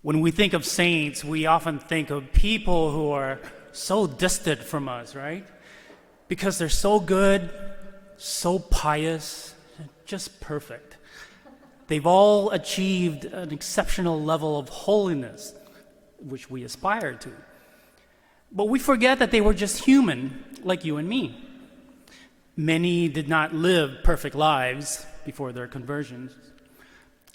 When we think of saints, we often think of people who are so distant from us, right? Because they're so good, so pious, just perfect. They've all achieved an exceptional level of holiness, which we aspire to. But we forget that they were just human, like you and me. Many did not live perfect lives before their conversions.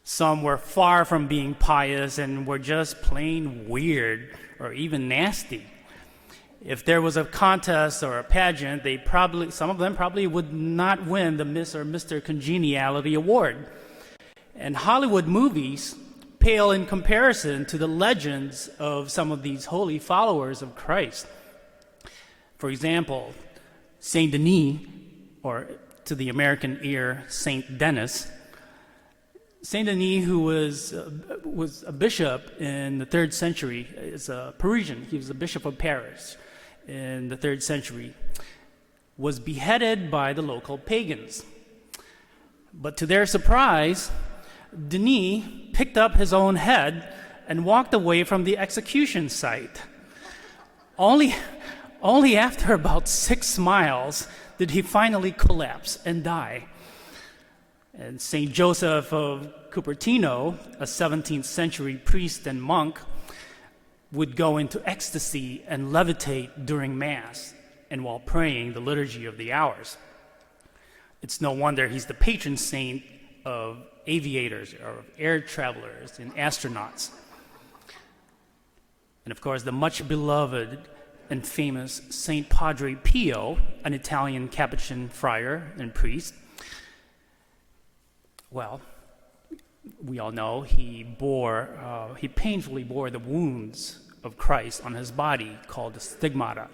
Some were far from being pious and were just plain weird or even nasty. If there was a contest or a pageant, some of them probably would not win the Miss or Mr. Congeniality award. And Hollywood movies pale in comparison to the legends of some of these holy followers of Christ. For example, Saint Denis, or to the American ear, Saint Denis. Saint Denis, who was a bishop in the 3rd century, is a Parisian. He was the bishop of Paris in the 3rd century, was beheaded by the local pagans. But to their surprise, Denis picked up his own head and walked away from the execution site. Only after about 6 miles did he finally collapse and die. And St. Joseph of Cupertino, a 17th century priest and monk, would go into ecstasy and levitate during Mass and while praying the Liturgy of the Hours. It's no wonder he's the patron saint of aviators or of air travelers and astronauts. And of course, the much beloved and famous Saint Padre Pio, an Italian Capuchin friar and priest. Well, we all know he painfully bore the wounds of Christ on his body called the stigmata.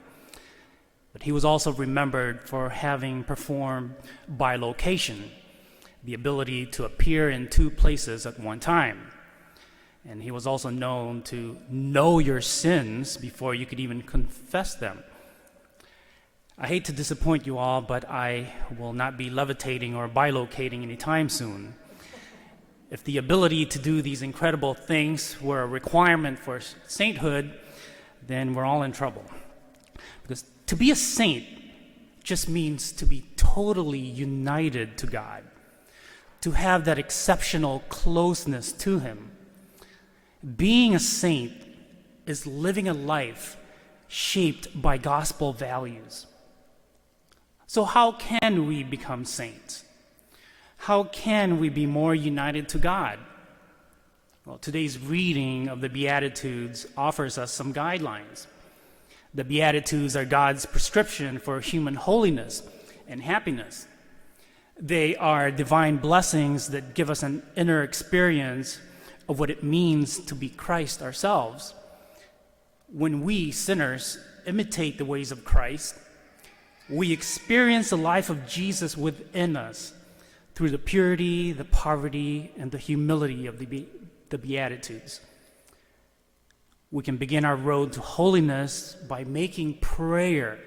But he was also remembered for having performed bilocation, the ability to appear in 2 places at one time. And he was also known to know your sins before you could even confess them. I hate to disappoint you all, but I will not be levitating or bilocating anytime soon. If the ability to do these incredible things were a requirement for sainthood, then we're all in trouble. Because to be a saint just means to be totally united to God, to have that exceptional closeness to Him. Being a saint is living a life shaped by gospel values. So how can we become saints? How can we be more united to God? Well, today's reading of the Beatitudes offers us some guidelines. The Beatitudes are God's prescription for human holiness and happiness. They are divine blessings that give us an inner experience of what it means to be Christ ourselves. When we, sinners, imitate the ways of Christ, we experience the life of Jesus within us through the purity, the poverty, and the humility of the Beatitudes. We can begin our road to holiness by making prayer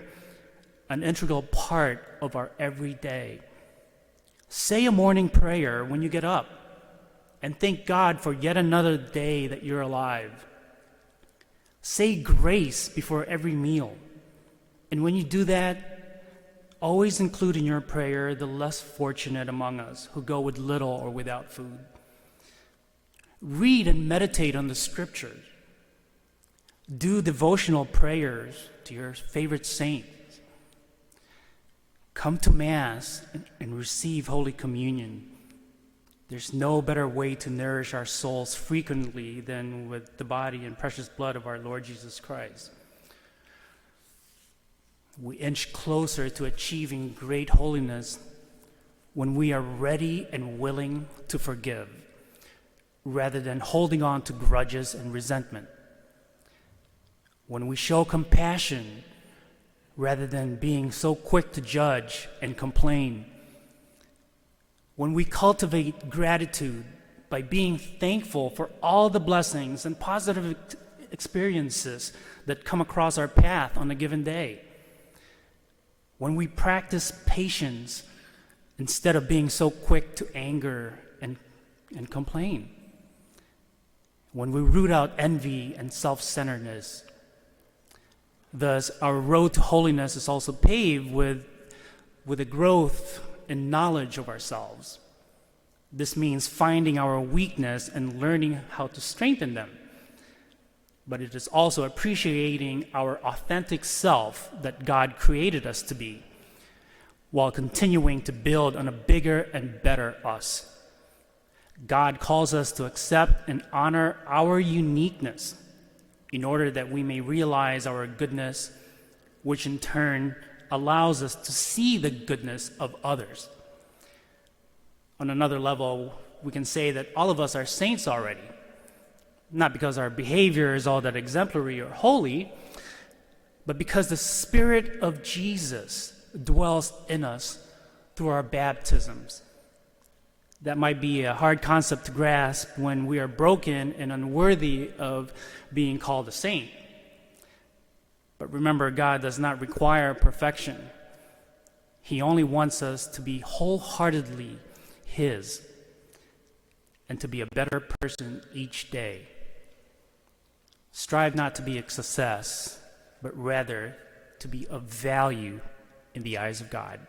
an integral part of our everyday. Say a morning prayer when you get up and thank God for yet another day that you're alive. Say grace before every meal. And when you do that, always include in your prayer the less fortunate among us who go with little or without food. Read and meditate on the Scriptures. Do devotional prayers to your favorite saints. Come to Mass and receive Holy Communion. There's no better way to nourish our souls frequently than with the body and precious blood of our Lord Jesus Christ. We inch closer to achieving great holiness when we are ready and willing to forgive, rather than holding on to grudges and resentment. When we show compassion, rather than being so quick to judge and complain. When we cultivate gratitude by being thankful for all the blessings and positive experiences that come across our path on a given day. When we practice patience instead of being so quick to anger and complain. when we root out envy and self-centeredness. Thus, our road to holiness is also paved with a growth in knowledge of ourselves. This means finding our weakness and learning how to strengthen them. But it is also appreciating our authentic self that God created us to be, while continuing to build on a bigger and better us. God calls us to accept and honor our uniqueness in order that we may realize our goodness, which in turn allows us to see the goodness of others. On another level, we can say that all of us are saints already, not because our behavior is all that exemplary or holy, but because the Spirit of Jesus dwells in us through our baptisms. That might be a hard concept to grasp when we are broken and unworthy of being called a saint. But remember, God does not require perfection. He only wants us to be wholeheartedly His and to be a better person each day. Strive not to be a success, but rather to be of value in the eyes of God.